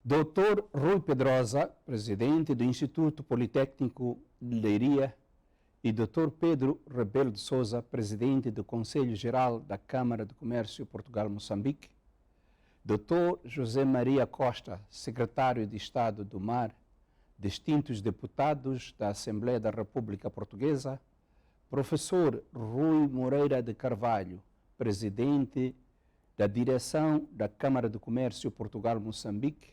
Dr. Rui Pedrosa, presidente do Instituto Politécnico de Leiria, e Dr. Pedro Rebelo de Sousa, presidente do Conselho Geral da Câmara de Comércio Portugal-Moçambique, Dr. José Maria Costa, secretário de Estado do Mar, distintos deputados da Assembleia da República Portuguesa, professor Rui Moreira de Carvalho, presidente da direção da Câmara de Comércio Portugal-Moçambique,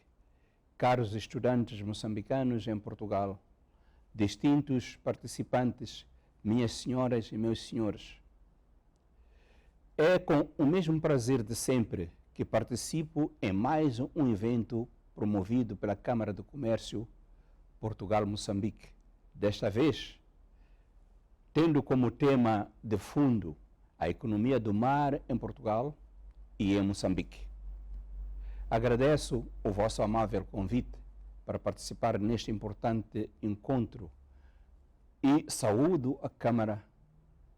caros estudantes moçambicanos em Portugal, distintos participantes, minhas senhoras e meus senhores. É com o mesmo prazer de sempre que participo em mais um evento promovido pela Câmara de Comércio Portugal-Moçambique. Desta vez, tendo como tema de fundo a economia do mar em Portugal e em Moçambique. Agradeço o vosso amável convite para participar neste importante encontro e saúdo a Câmara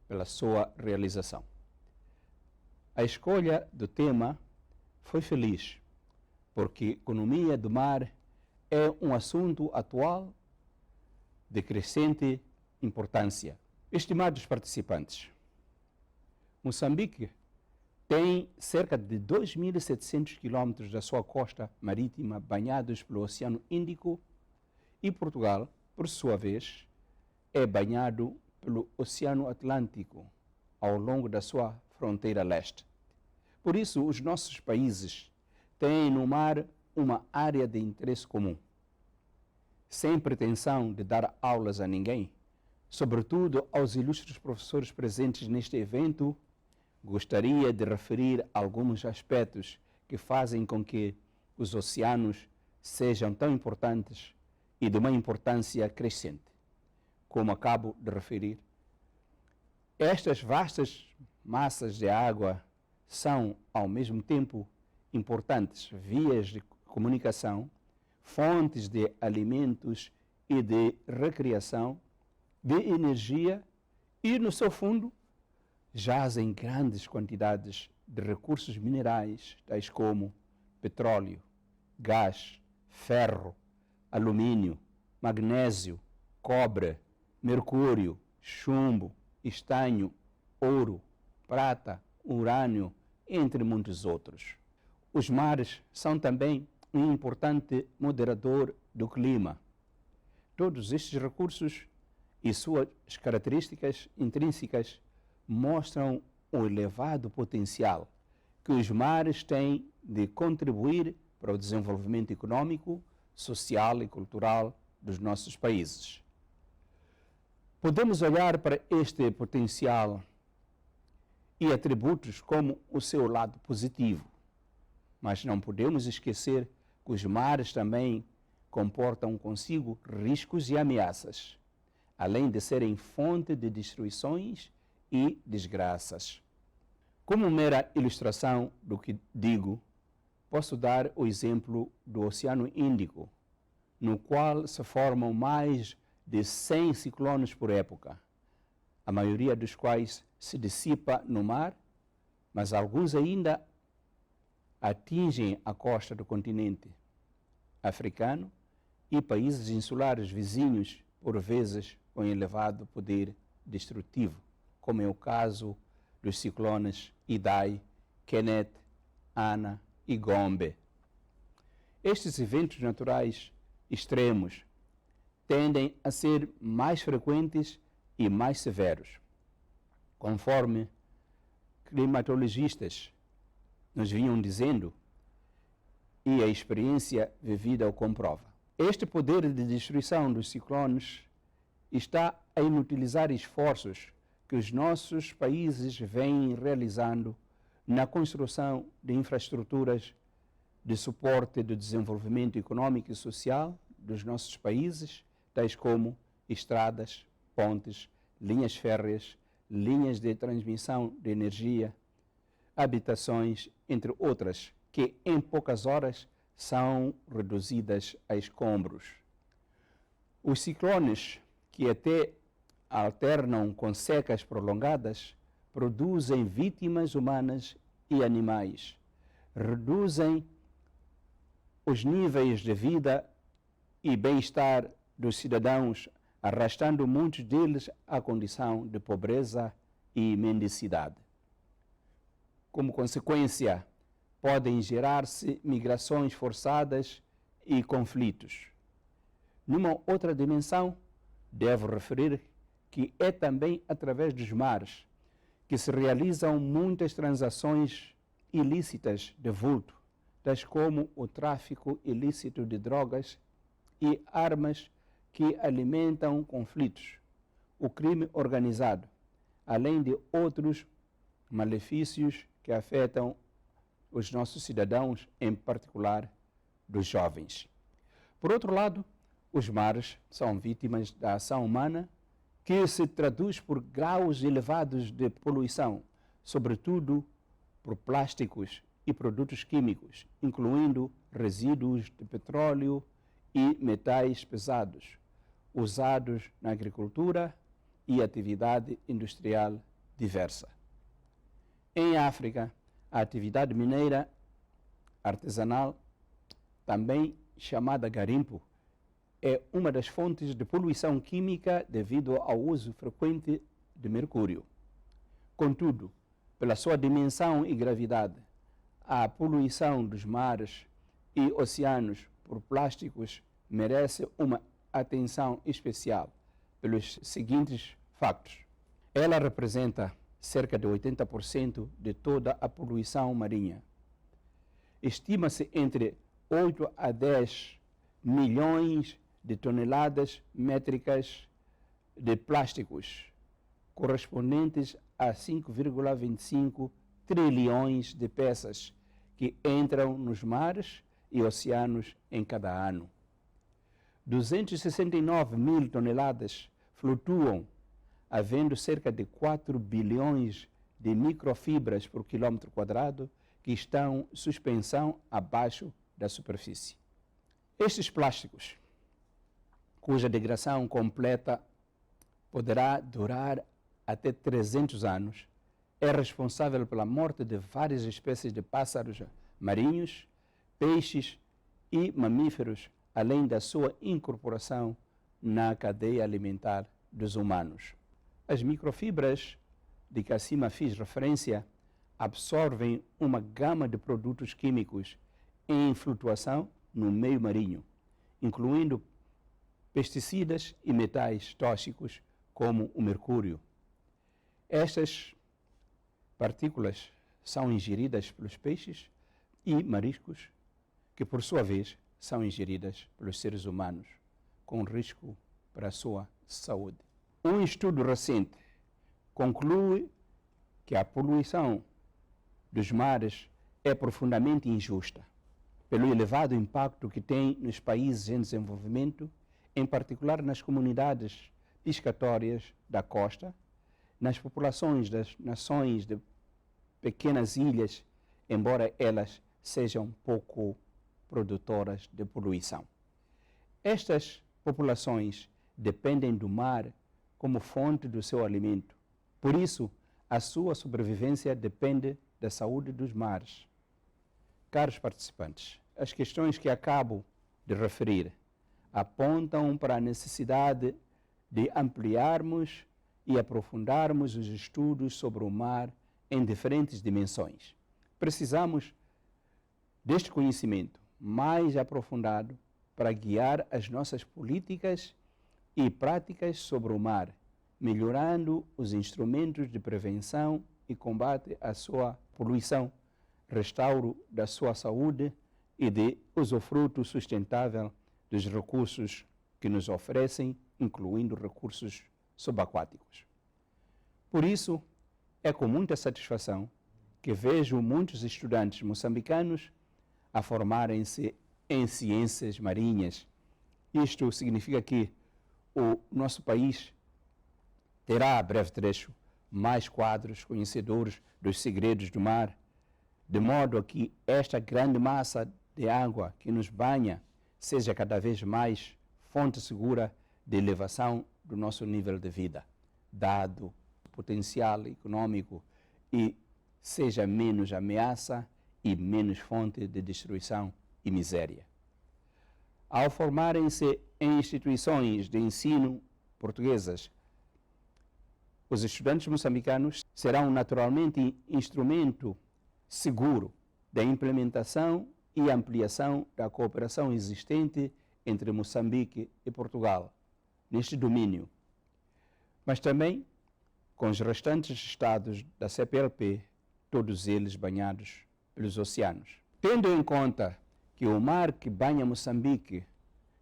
pela sua realização. A escolha do tema foi feliz, porque economia do mar é um assunto atual de crescente importância. Estimados participantes, Moçambique tem cerca de 2.700 quilômetros da sua costa marítima banhados pelo Oceano Índico e Portugal, por sua vez, é banhado pelo Oceano Atlântico ao longo da sua fronteira leste. Por isso, os nossos países têm no mar uma área de interesse comum. Sem pretensão de dar aulas a ninguém, sobretudo aos ilustres professores presentes neste evento, gostaria de referir alguns aspectos que fazem com que os oceanos sejam tão importantes e de uma importância crescente. Como acabo de referir, estas vastas massas de água são, ao mesmo tempo, importantes vias de comunicação, fontes de alimentos e de recreação, de energia e, no seu fundo, jazem grandes quantidades de recursos minerais, tais como petróleo, gás, ferro, alumínio, magnésio, cobre, mercúrio, chumbo, estanho, ouro, prata, urânio, entre muitos outros. Os mares são também um importante moderador do clima. Todos estes recursos e suas características intrínsecas mostram o elevado potencial que os mares têm de contribuir para o desenvolvimento econômico, social e cultural dos nossos países. Podemos olhar para este potencial e atributos como o seu lado positivo, mas não podemos esquecer que os mares também comportam consigo riscos e ameaças, além de serem fonte de destruições e desgraças. Como mera ilustração do que digo, posso dar o exemplo do Oceano Índico, no qual se formam mais de 100 ciclones por época, a maioria dos quais se dissipa no mar, mas alguns ainda atingem a costa do continente africano e países insulares vizinhos, por vezes com elevado poder destrutivo, como é o caso dos ciclones Idai, Kenneth, Ana e Gombe. Estes eventos naturais extremos tendem a ser mais frequentes e mais severos, conforme climatologistas nos vinham dizendo e a experiência vivida o comprova. Este poder de destruição dos ciclones está a inutilizar esforços que os nossos países vêm realizando na construção de infraestruturas de suporte do desenvolvimento econômico e social dos nossos países, tais como estradas, pontes, linhas férreas, linhas de transmissão de energia, habitações, entre outras, que em poucas horas são reduzidas a escombros. Os ciclones, que até alternam com secas prolongadas, produzem vítimas humanas e animais, reduzem os níveis de vida e bem-estar dos cidadãos, arrastando muitos deles à condição de pobreza e mendicidade. Como consequência, podem gerar-se migrações forçadas e conflitos. Numa outra dimensão, devo referir que é também através dos mares que se realizam muitas transações ilícitas de vulto, tais como o tráfico ilícito de drogas e armas que alimentam conflitos, o crime organizado, além de outros malefícios que afetam os nossos cidadãos, em particular dos jovens. Por outro lado, os mares são vítimas da ação humana, que se traduz por graus elevados de poluição, sobretudo por plásticos e produtos químicos, incluindo resíduos de petróleo e metais pesados, usados na agricultura e atividade industrial diversa. Em África, a atividade mineira artesanal, também chamada garimpo, é uma das fontes de poluição química devido ao uso frequente de mercúrio. Contudo, pela sua dimensão e gravidade, a poluição dos mares e oceanos por plásticos merece uma atenção especial pelos seguintes factos. Ela representa cerca de 80% de toda a poluição marinha. Estima-se entre 8 a 10 milhões de toneladas métricas de plásticos, correspondentes a 5,25 trilhões de peças que entram nos mares e oceanos em cada ano. 269 mil toneladas flutuam, havendo cerca de 4 bilhões de microfibras por quilômetro quadrado que estão em suspensão abaixo da superfície. Estes plásticos, cuja degradação completa poderá durar até 300 anos, é responsável pela morte de várias espécies de pássaros marinhos, peixes e mamíferos, além da sua incorporação na cadeia alimentar dos humanos. As microfibras de que acima fiz referência absorvem uma gama de produtos químicos em flutuação no meio marinho, incluindo pesticidas e metais tóxicos como o mercúrio. Estas partículas são ingeridas pelos peixes e mariscos, que por sua vez são ingeridas pelos seres humanos, com risco para a sua saúde. Um estudo recente conclui que a poluição dos mares é profundamente injusta, pelo elevado impacto que tem nos países em desenvolvimento, em particular nas comunidades piscatórias da costa, nas populações das nações de pequenas ilhas, embora elas sejam pouco produtoras de poluição. Estas populações dependem do mar como fonte do seu alimento. Por isso, a sua sobrevivência depende da saúde dos mares. Caros participantes, as questões que acabo de referir apontam para a necessidade de ampliarmos e aprofundarmos os estudos sobre o mar em diferentes dimensões. Precisamos deste conhecimento mais aprofundado para guiar as nossas políticas e práticas sobre o mar, melhorando os instrumentos de prevenção e combate à sua poluição, restauro da sua saúde e de usufruto sustentável dos recursos que nos oferecem, incluindo recursos subaquáticos. Por isso, é com muita satisfação que vejo muitos estudantes moçambicanos a formarem-se em ciências marinhas. Isto significa que o nosso país terá, a breve trecho, mais quadros conhecedores dos segredos do mar, de modo a que esta grande massa de água que nos banha seja cada vez mais fonte segura de elevação do nosso nível de vida, dado o potencial econômico, e seja menos ameaça e menos fonte de destruição e miséria. ao formarem-se em instituições de ensino portuguesas, os estudantes moçambicanos serão naturalmente instrumento seguro da implementação e ampliação da cooperação existente entre Moçambique e Portugal neste domínio, mas também com os restantes estados da CPLP, todos eles banhados pelos oceanos. Tendo em conta que o mar que banha Moçambique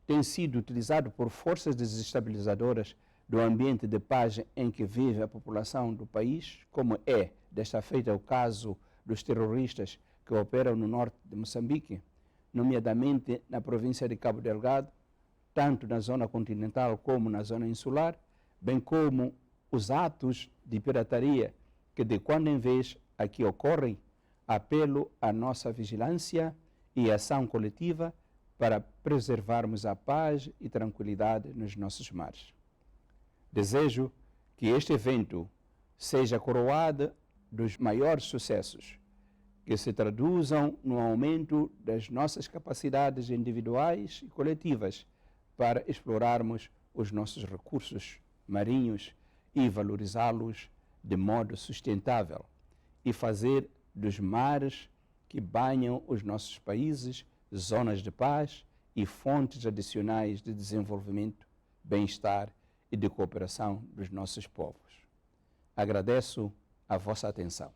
tem sido utilizado por forças desestabilizadoras do ambiente de paz em que vive a população do país, como é desta feita o caso dos terroristas que operam no norte de Moçambique, nomeadamente na província de Cabo Delgado, tanto na zona continental como na zona insular, bem como os atos de pirataria que de quando em vez aqui ocorrem, apelo à nossa vigilância e ação coletiva para preservarmos a paz e tranquilidade nos nossos mares. Desejo que este evento seja coroado dos maiores sucessos, que se traduzam no aumento das nossas capacidades individuais e coletivas para explorarmos os nossos recursos marinhos e valorizá-los de modo sustentável e fazer dos mares que banham os nossos países zonas de paz e fontes adicionais de desenvolvimento, bem-estar e de cooperação dos nossos povos. Agradeço a vossa atenção.